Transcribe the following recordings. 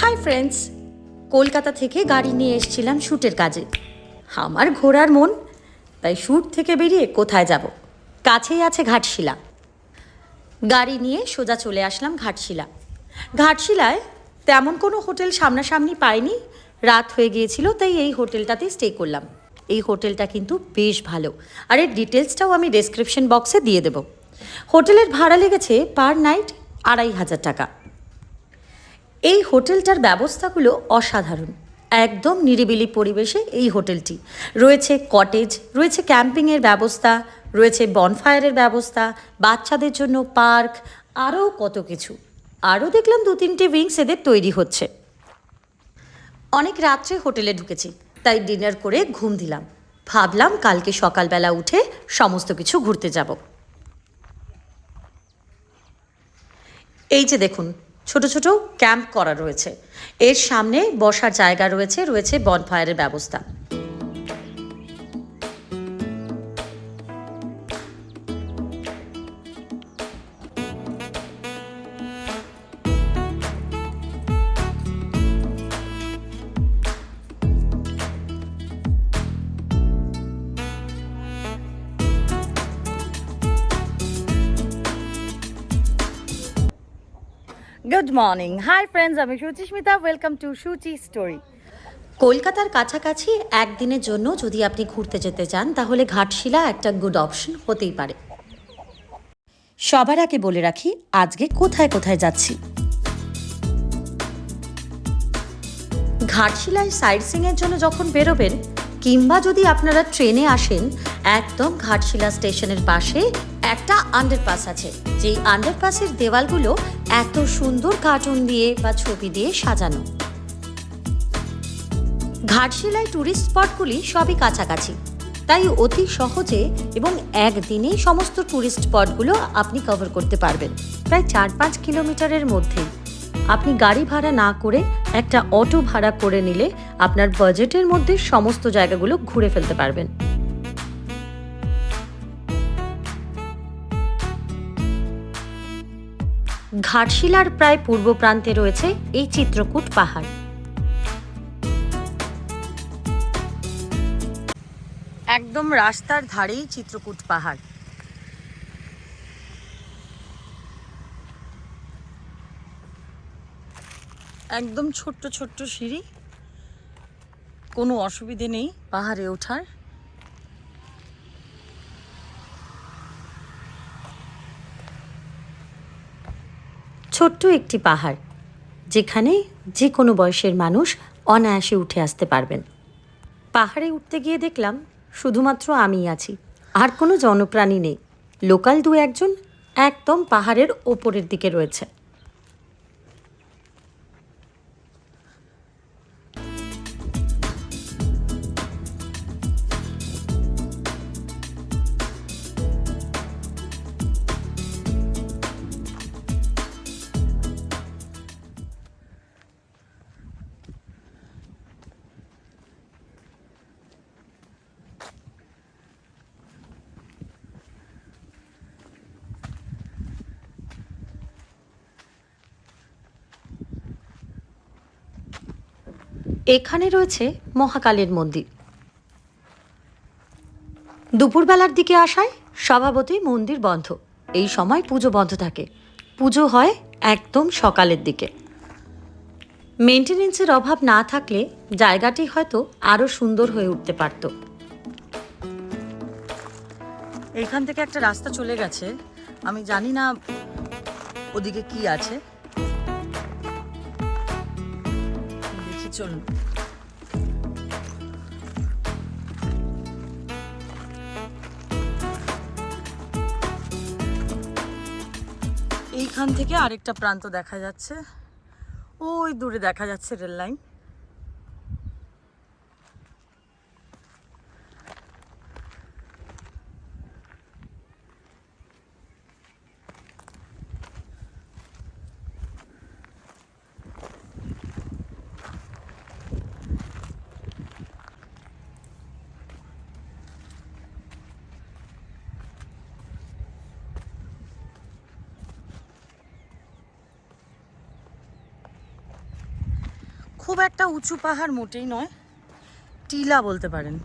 Hi friends, Kolkata থেকে গাড়ি নিয়ে এসেছিলাম শ্যুটের কাজে। আমার ঘোরার মন, তাই শ্যুট থেকে বেরিয়ে কোথায় যাব? কাছেই আছে ঘাটশিলা। গাড়ি নিয়ে সোজা চলে আসলাম ঘাটশিলা। ঘাটশিলায় তেমন কোনো হোটেল সামনাসামনি পাইনি, রাত হয়ে গিয়েছিল, তাই এই হোটেলটাতে স্টে করলাম। এই হোটেলটা কিন্তু বেশ ভালো, আর এর ডিটেলসটাও আমি ডেসক্রিপশন বক্সে দিয়ে দেব। হোটেলের ভাড়া লেগেছে পার নাইট ২৫০০ টাকা। এই হোটেলটার ব্যবস্থাগুলো অসাধারণ, একদম নিরিবিলি পরিবেশে এই হোটেলটি। রয়েছে কটেজ, রয়েছে ক্যাম্পিংয়ের ব্যবস্থা, রয়েছে বনফায়ারের ব্যবস্থা, বাচ্চাদের জন্য পার্ক, আরও কত কিছু। আরও দেখলাম ২-৩টে উইংস এদের তৈরি হচ্ছে। অনেক রাত্রে হোটেলে ঢুকেছি, তাই ডিনার করে ঘুম দিলাম। ভাবলাম কালকে সকালবেলা উঠে সমস্ত কিছু ঘুরতে যাব। এই যে দেখুন, ছোট ছোট ক্যাম্প করা রয়েছে, এর সামনে বসার জায়গা রয়েছে, রয়েছে বনফায়ারের ব্যবস্থা। গুড মর্নিং, হাই ফ্রেন্ডস, আমি Suchismita. Welcome to Suchi story. কলকাতার কাছাকাছি একদিনের জন্য যদি আপনি ঘুরতে যেতে চান, তাহলে ঘাটশিলা একটা গুড অপশন হতেই পারে। সবার আগে বলে রাখি আজকে কোথায় কোথায় যাচ্ছি। ঘাটশিলায় সাইট সিইংয়ের জন্য যখন বেরোবেন, কিংবা যদি আপনারা ট্রেনে আসেন, একদম ঘাটশিলা স্টেশনের পাশে একটা আন্ডারপাস আছে। যেই আন্ডারপাসের দেওয়ালগুলো এত সুন্দর কার্টুন দিয়ে বা ছবি দিয়ে সাজানো। ঘাটশিলায় ট্যুরিস্ট স্পটগুলি সবই কাছাকাছি, তাই অতি সহজে এবং একদিনেই সমস্ত ট্যুরিস্ট স্পটগুলো আপনি কভার করতে পারবেন। প্রায় ৪-৫ কিলোমিটারের মধ্যেই। আপনি গাড়ি ভাড়া না করে একটা অটো ভাড়া করে নিলে আপনার বাজেটের মধ্যে সমস্ত জায়গাগুলো ঘুরে ফেলতে পারবেন। ঘাটশিলার প্রায় পূর্ব প্রান্তে রয়েছে এই চিত্রকূট পাহাড়। একদম রাস্তার ধারেই চিত্রকূট পাহাড়। একদম ছোট্ট ছোট্ট সিঁড়ি, কোনো অসুবিধে নেই পাহাড়ে ওঠার। ছোট্ট একটি পাহাড়, যেখানে যে কোনো বয়সের মানুষ অনায়াসে উঠে আসতে পারবেন। পাহাড়ে উঠতে গিয়ে দেখলাম শুধুমাত্র আমিই আছি, আর কোনো জনপ্রাণী নেই। লোকাল ২-১ জন একদম পাহাড়ের ওপরের দিকে রয়েছে। এখানে রয়েছে মহাকালের মন্দির। দুপুরবেলার দিকে আসায় স্বভাবতই মন্দির বন্ধ। এই সময় পুজো বন্ধ থাকে। পুজো হয় একদম সকালের দিকে। মেনটেনেন্সের অভাব না থাকলে জায়গাটি হয়তো আরও সুন্দর হয়ে উঠতে পারত। এখান থেকে একটা রাস্তা চলে গেছে, আমি জানি না ওদিকে কি আছে। দেখি, চলুন। এইখান থেকে আরেকটা প্রান্ত দেখা যাচ্ছে, ওই দূরে দেখা যাচ্ছে রেল লাইন। খুব একটা উঁচু পাহাড় মোটেই নয়, টিলা বলতে পারেন।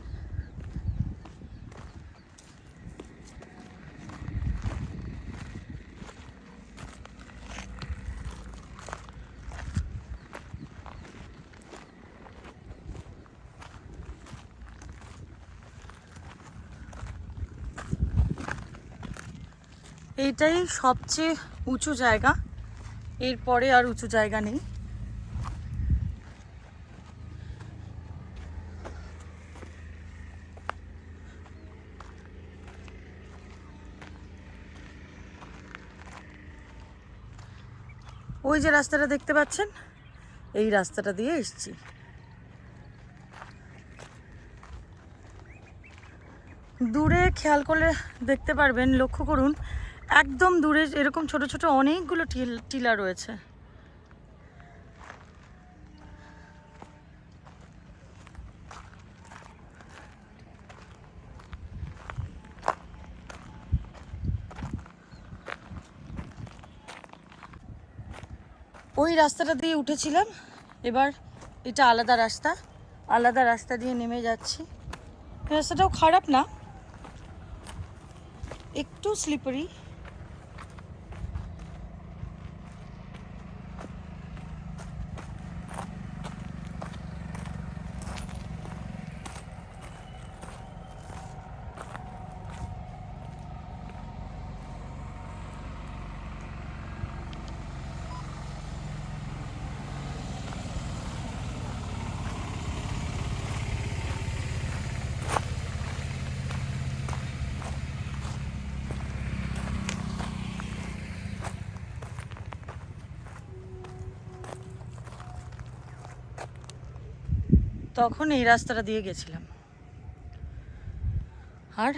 এইটাই সবচেয়ে উঁচু জায়গা, এরপরে আর উঁচু জায়গা নেই। ওই যে রাস্তাটা দেখতে পাচ্ছেন, এই রাস্তাটা দিয়ে এসেছি। দূরে খেয়াল করলে দেখতে পারবেন, লক্ষ্য করুন, একদম দূরে এরকম ছোট ছোট অনেকগুলো টিলা রয়েছে। ওই রাস্তাটা দিয়ে উঠেছিলাম, এবার এটা আলাদা রাস্তা, আলাদা রাস্তা দিয়ে নেমে যাচ্ছি। রাস্তাটাও খারাপ না, একটু স্লিপারি। তখন এই রাস্তাটা দিয়ে গেছিলাম, আর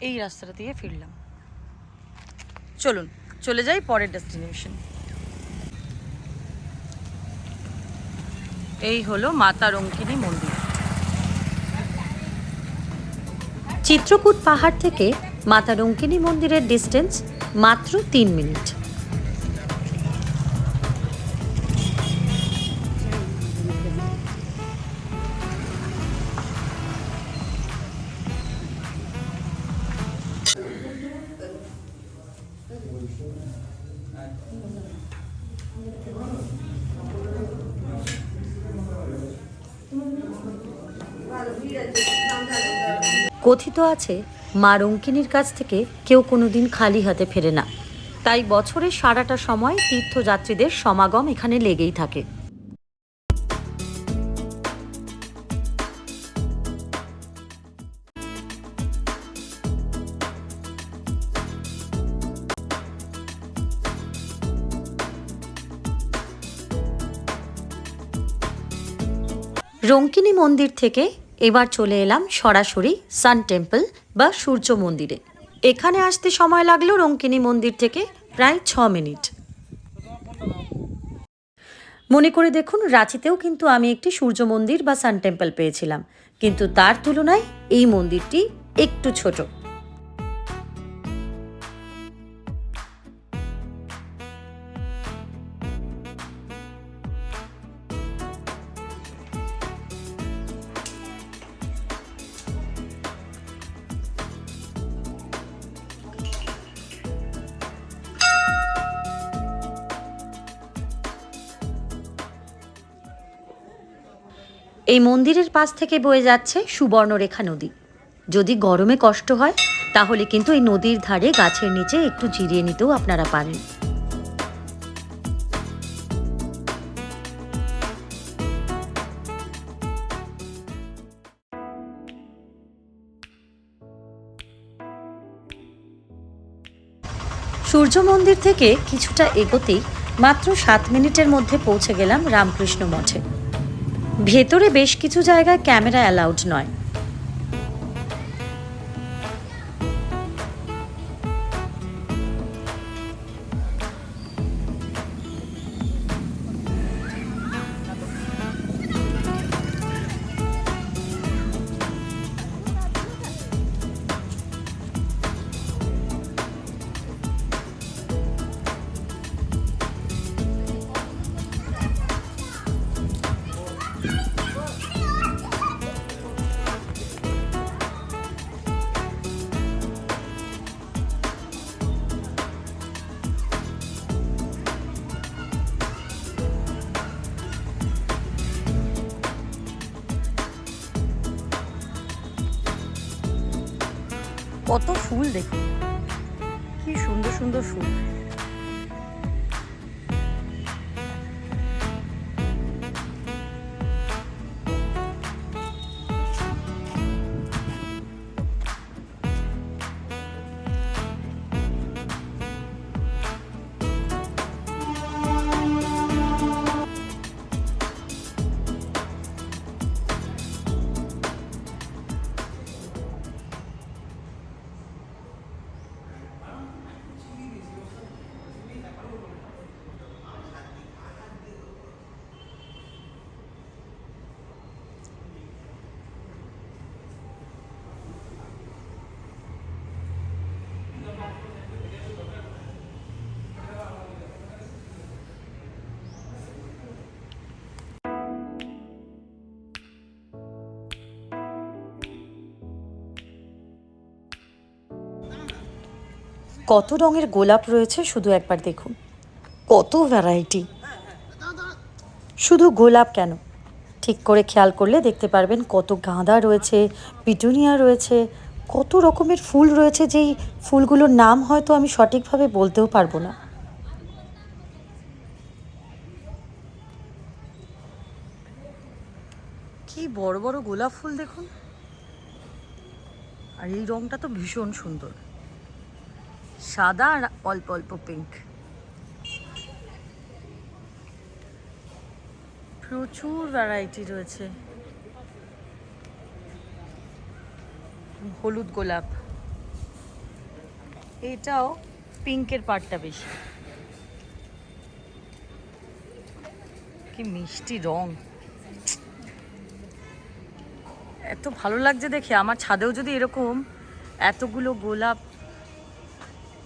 এই রাস্তাটা দিয়ে ফিরলাম। চলুন চলে যাই পরের ডেস্টিনেশন। এই হলো মাতা রঙ্কিনী মন্দির। চিত্রকূট পাহাড় থেকে মাতা রঙ্কিনী মন্দিরের ডিস্টেন্স মাত্র 3 মিনিট। কথিত আছে, মা রঙ্কিনীর কাছ থেকে কেউ কোনোদিন খালি হাতে ফেরে না, তাই বছরের সারাটা সময় তীর্থযাত্রীদের সমাগম এখানে লেগেই থাকে। রঙ্কিনী মন্দির থেকে এবার চলে এলাম সরাসরি সান টেম্পল বা সূর্য মন্দিরে। এখানে আসতে সময় লাগলো রঙ্কিনী মন্দির থেকে প্রায় 6 মিনিট। মনে করে দেখুন, রাঁচিতেও কিন্তু আমি একটি সূর্য মন্দির বা সান টেম্পল পেয়েছিলাম, কিন্তু তার তুলনায় এই মন্দিরটি একটু ছোট। এই মন্দিরের পাশ থেকে বয়ে যাচ্ছে সুবর্ণরেখা নদী। যদি গরমে কষ্ট হয় তাহলে কিন্তু এই নদীর ধারে গাছের নিচে একটু জিরিয়ে নিতেও আপনারা পারেন। সূর্য মন্দির থেকে কিছুটা এগোতেই মাত্র 7 মিনিটের মধ্যে পৌঁছে গেলাম রামকৃষ্ণ মঠে। ভেতরে বেশ কিছু জায়গায় ক্যামেরা অ্যালাউড নয়। কত ফুল দেখুন, কি সুন্দর সুন্দর ফুল। কত রঙের গোলাপ রয়েছে শুধু একবার দেখুন, কত ভ্যারাইটি। শুধু গোলাপ কেন, ঠিক করে খেয়াল করলে দেখতে পারবেন কত গাঁদা রয়েছে, পিটুনিয়া রয়েছে, কত রকমের ফুল রয়েছে, যেই ফুলগুলোর নাম হয়তো আমি সঠিকভাবে বলতেও পারবো না। কি বড় বড় গোলাপ ফুল দেখুন, আর এই রংটা তো ভীষণ সুন্দর, সাদা আর অল্প অল্প পিঙ্ক। প্রচুর ভ্যারাইটি রয়েছে। হলুদ গোলাপ, এটাও পিঙ্কের পাড়টা বেশি। কি মিষ্টি রং, এত ভালো লাগছে দেখে। আমার ছাদেও যদি এরকম এতগুলো গোলাপ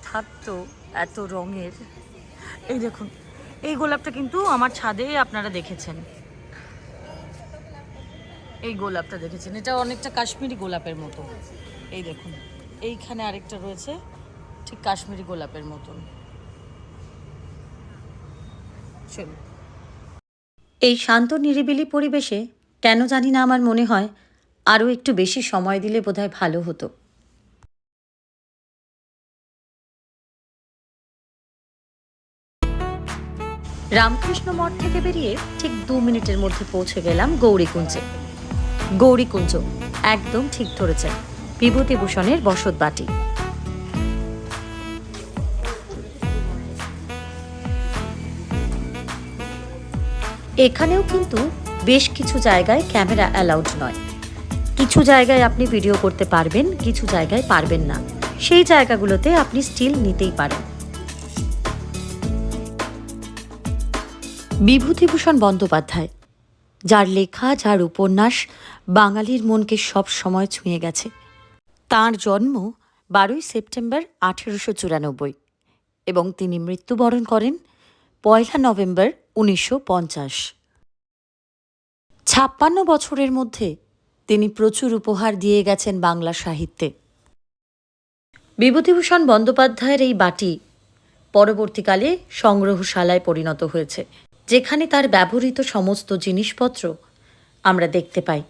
থাকতো, এত রঙের। এই দেখুন, এই গোলাপটা কিন্তু আমার ছাদে আপনারা দেখেছেন, এই গোলাপটা দেখেছেন, এটা অনেকটা কাশ্মীরি গোলাপের মতো। এই দেখুন, এইখানে আরেকটা রয়েছে ঠিক কাশ্মীরি গোলাপের মতন। চলুন, এই শান্ত নিরিবিলি পরিবেশে কেন জানি না আমার মনে হয় আরও একটু বেশি সময় দিলে বোধহয় ভালো হতো। রামকৃষ্ণ মঠ থেকে বেরিয়ে ঠিক 2 মিনিটের মধ্যে পৌঁছে গেলাম গৌরীকুঞ্জে। গৌরীকুঞ্জ, একদম ঠিক ধরেছেন, বিভূতিভূষণের বসতবাটি। এখানেও কিন্তু বেশ কিছু জায়গায় ক্যামেরা অ্যালাউড নয়। কিছু জায়গায় আপনি ভিডিও করতে পারবেন, কিছু জায়গায় পারবেন না। সেই জায়গাগুলোতে আপনি স্টিল নিতেই পারেন। বিভূতিভূষণ বন্দ্যোপাধ্যায়, যার লেখা, যার উপন্যাস বাঙালির মনকে সব সময় ছুঁয়ে গেছে। তাঁর জন্ম 12 সেপ্টেম্বর 1894 এবং তিনি মৃত্যুবরণ করেন 1 নভেম্বর 1950। 56 বছরের মধ্যে তিনি প্রচুর উপহার দিয়ে গেছেন বাংলা সাহিত্যে। বিভূতিভূষণ বন্দ্যোপাধ্যায়ের এই বাটি পরবর্তীকালে সংগ্রহশালায় পরিণত হয়েছে, যেখানে তার ব্যবহৃত সমস্ত জিনিসপত্র আমরা দেখতে পাই।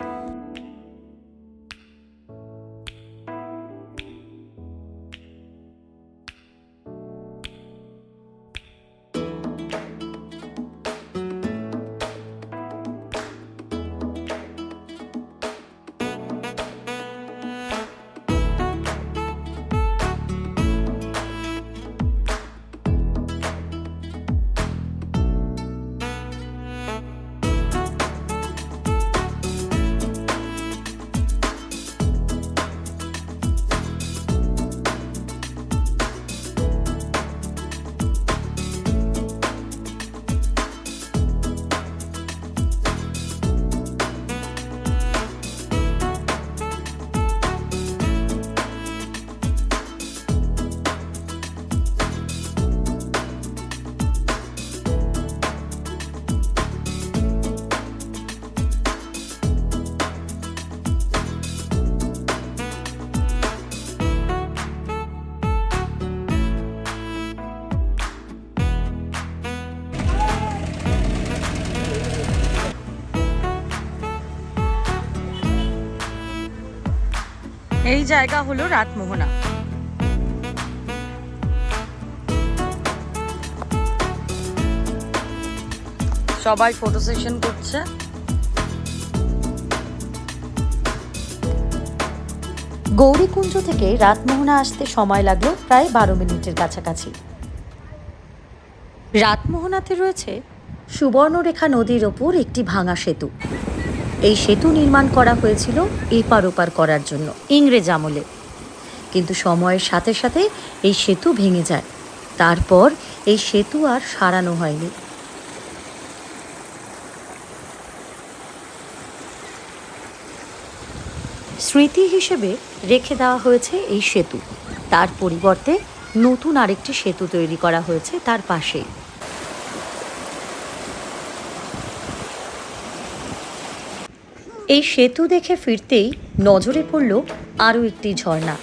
এই জায়গা হলো রাতমোহনা। সবাই ফটো সেশন করছে। গৌরীকুঞ্জ থেকে রাতমোহনা আসতে সময় লাগলো প্রায় 12 মিনিটের কাছাকাছি। রাতমোহনাতে রয়েছে সুবর্ণরেখা নদীর ওপর একটি ভাঙা সেতু। এই সেতু নির্মাণ করা হয়েছিল এপার ওপার করার জন্য ইংরেজ আমলে, কিন্তু সময়ের সাথে সাথে এই সেতু ভেঙে যায়। তারপর এই সেতু আর সারানো হয়নি। স্মৃতি হিসেবে রেখে দেওয়া হয়েছে এই সেতু। তার পরিবর্তে নতুন আরেকটি সেতু তৈরি করা হয়েছে তার পাশেই। এই সেতু দেখে ফিরতেই নজরে পড়ল আরও একটি ঝর্ণা।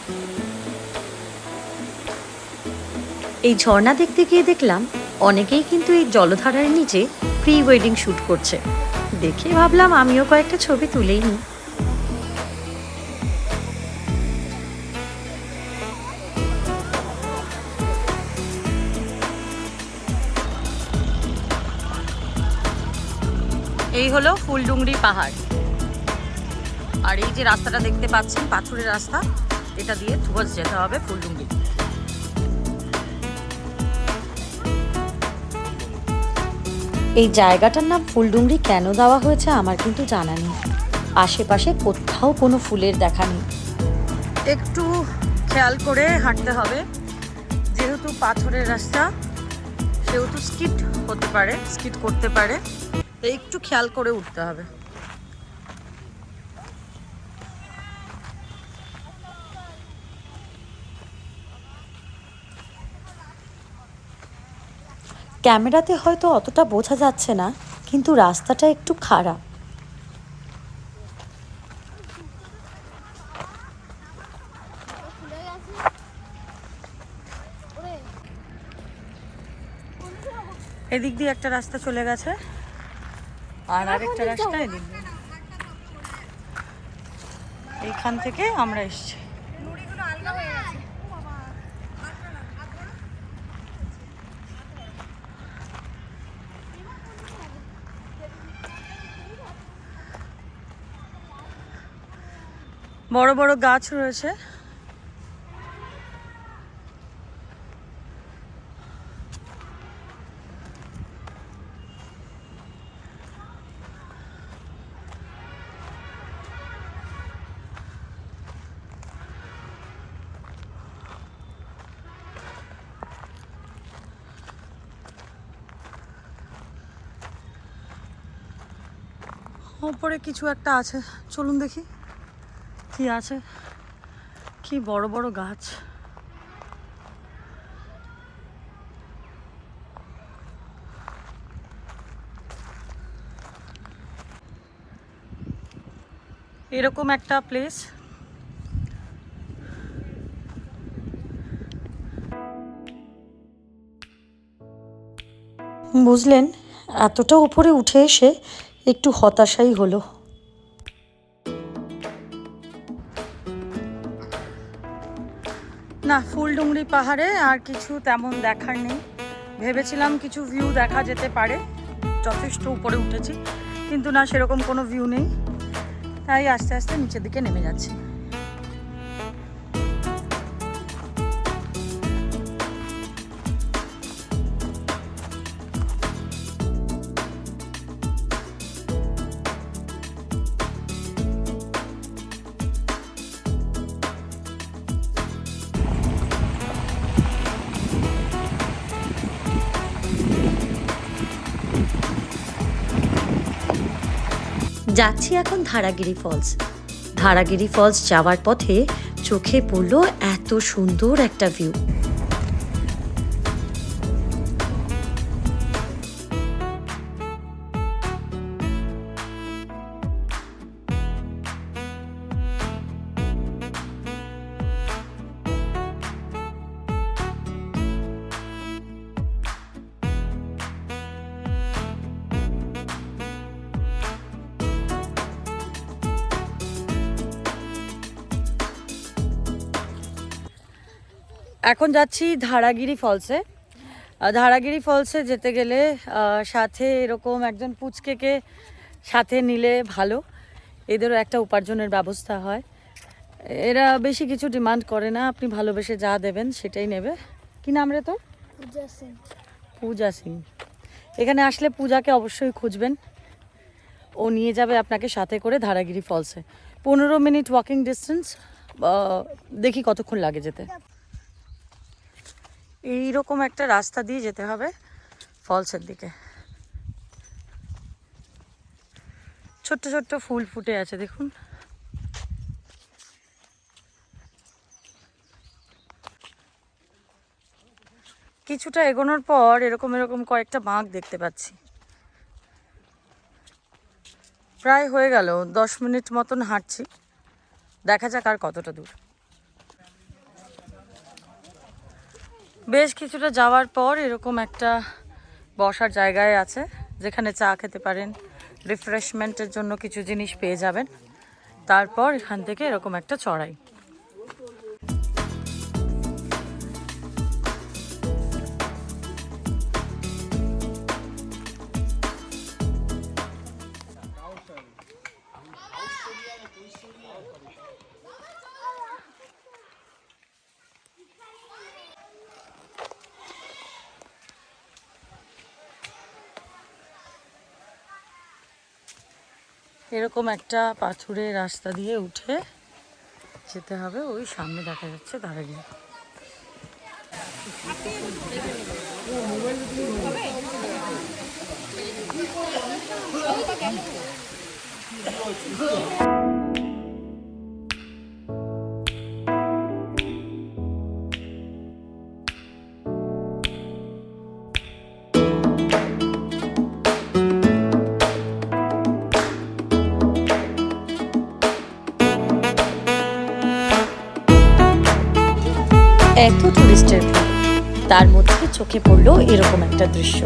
এই ঝর্ণা দেখতে গিয়ে দেখলাম অনেকেই কিন্তু এই জলধারার নিচে প্রি ওয়েডিং শ্যুট করছে। দেখে ভাবলাম আমিও কয়েকটা ছবি তুলেই নিই। এই হলো ফুলডুংরি পাহাড়, আর এই যে রাস্তাটা দেখতে পাচ্ছেন পাথরের রাস্তা, এটা দিয়ে টুয়ার্ডস যেতে হবে ফুলডুংরি। এই জায়গাটার নাম ফুলডুংরি কেন দেওয়া হয়েছে আমার কিন্তু জানা নেই। আশেপাশে কোথাও কোনো ফুলের দেখা নেই। একটু খেয়াল করে হাঁটতে হবে, যেহেতু পাথরের রাস্তা সেহেতু স্কিড হতে পারে, স্কিড করতে পারে, একটু খেয়াল করে উঠতে হবে। ক্যামেরাতে হয়তো অতটা বোঝা যাচ্ছে না, কিন্তু রাস্তাটা একটু খারাপ। এদিক দিয়ে একটা রাস্তা চলে গেছে, আর আরেকটা রাস্তা এদিক দিয়ে। এইখান থেকে আমরা এসছি। বড় বড় গাছ রয়েছে। ওপরে কিছু একটা আছে, চলুন দেখি কি আছে। কি বড় বড় গাছ। এরকম একটা প্লেস। বুঝলেন, এতটা উপরে উঠে এসে একটু হতাশাই হলো। না, ফুলডুংরি পাহাড়ে আর কিছু তেমন দেখার নেই। ভেবেছিলাম কিছু ভিউ দেখা যেতে পারে, যথেষ্ট উপরে উঠেছি, কিন্তু না, সেরকম কোনো ভিউ নেই। তাই আস্তে আস্তে নিচের দিকে নেমে যাচ্ছি। যাচ্ছি এখন ধারাগিরি ফলস। ধারাগিরি ফলস যাওয়ার পথে চোখে পড়লো এত সুন্দর একটা ভিউ। এখন যাচ্ছি ধারাগিরি ফলসে। ধারাগিরি ফলসে যেতে গেলে সাথে এরকম একজন পুচকেকে সাথে নিলে ভালো, এদেরও একটা উপার্জনের ব্যবস্থা হয়। এরা বেশি কিছু ডিমান্ড করে না, আপনি ভালোবেসে যা দেবেন সেটাই নেবে। কি নাম রে তোর? পূজা সিং। পূজা সিং। এখানে আসলে পূজাকে অবশ্যই খুঁজবেন, ও নিয়ে যাবে আপনাকে সাথে করে ধারাগিরি ফলসে। 15 মিনিট ওয়াকিং ডিস্টেন্স, দেখি কতক্ষণ লাগে যেতে। এইরকম একটা রাস্তা দিয়ে যেতে হবে ফলসের দিকে। ছোট্ট ছোট্ট ফুল ফুটে আছে দেখুন। কিছুটা এগোনোর পর এরকম এরকম কয়েকটা বাঁক দেখতে পাচ্ছি। প্রায় হয়ে গেল, 10 মিনিট মতন হাঁটছি, দেখা যাক আর কতটা দূর। বেশ কিছুটা যাওয়ার পর এরকম একটা বসার জায়গায় আছে, যেখানে চা খেতে পারেন, রিফ্রেশমেন্টের জন্য কিছু জিনিস পেয়ে যাবেন। তারপর এখান থেকে এরকম একটা চড়াই। এরকম একটা পাথুরে রাস্তা দিয়ে উঠে যেতে হবে, ওই সামনে দেখা যাচ্ছে ধারাগিরি। এত টুরিস্টের ভিড়, তার মধ্যে চোখে পড়লো এরকম একটা দৃশ্য।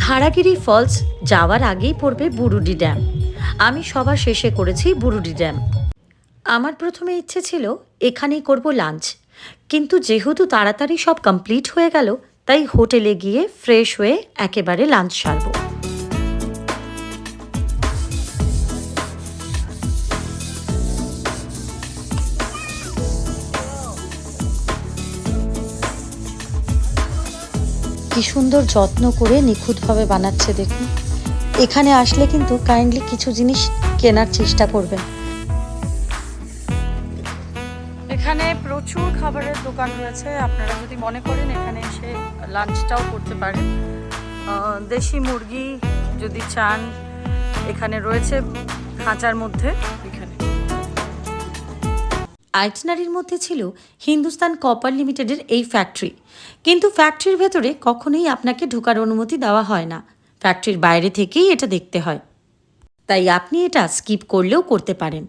ধারাগিরি ফলস যাওয়ার আগেই পড়বে বুরুডি ড্যাম। আমি সবার শেষে করেছি বুরুডি ড্যাম। আমার প্রথমে ইচ্ছে ছিল এখানেই করব লাঞ্চ, কিন্তু যেহেতু তাড়াতাড়ি সব কমপ্লিট হয়ে গেল, তাই হোটেলে গিয়ে ফ্রেশ হয়ে একেবারে লাঞ্চ সারবো। কি সুন্দর যত্ন করে নিখুঁতভাবে বানাচ্ছে দেখুন। এখানে আসলে কিন্তু কাইন্ডলি কিছু জিনিস কেনার চেষ্টা করবেন। এখানে প্রচুর খাবারের দোকান রয়েছে, আপনারা যদি মনে করেন এখানে এসে লাঞ্চটাও করতে পারেন। দেশি মুরগি যদি চান, এখানে রয়েছে খাঁচার মধ্যে। এখানে আইটিনারির মধ্যে ছিল হিন্দুস্তান কপার লিমিটেডের এই ফ্যাক্টরি, কিন্তু ফ্যাক্টরির ভেতরে কখনোই আপনাকে ঢোকার অনুমতি দেওয়া হয় না, ফ্যাক্টরির বাইরে থেকেই এটা দেখতে হয়। তাই আপনি এটা স্কিপ করলেও করতে পারেন।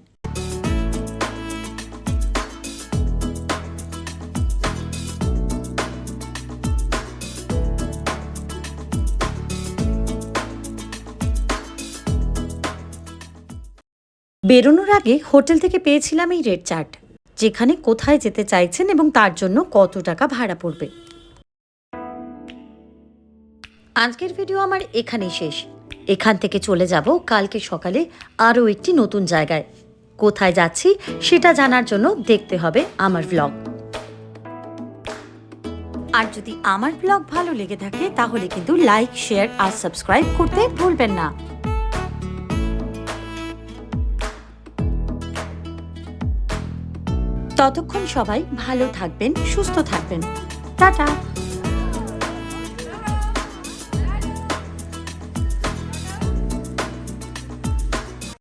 বেরোনোর আগে হোটেল থেকে পেয়েছিলাম এই রেড চার্ট, যেখানে কোথায় যেতে চাইছেন এবং তার জন্য কত টাকা ভাড়া পড়বে। আজকের ভিডিও আমার এখানেই শেষ। এখান থেকে চলে যাব কালকে সকালে আরও একটি নতুন জায়গায়। কোথায় যাচ্ছি সেটা জানার জন্য দেখতে হবে আমার ব্লগ। আর যদি আমার ব্লগ ভালো লেগে থাকে তাহলে কিন্তু লাইক, শেয়ার আর সাবস্ক্রাইব করতে ভুলবেন না। ততক্ষণ সবাই ভালো থাকবেন, সুস্থ থাকবেন। টাটা।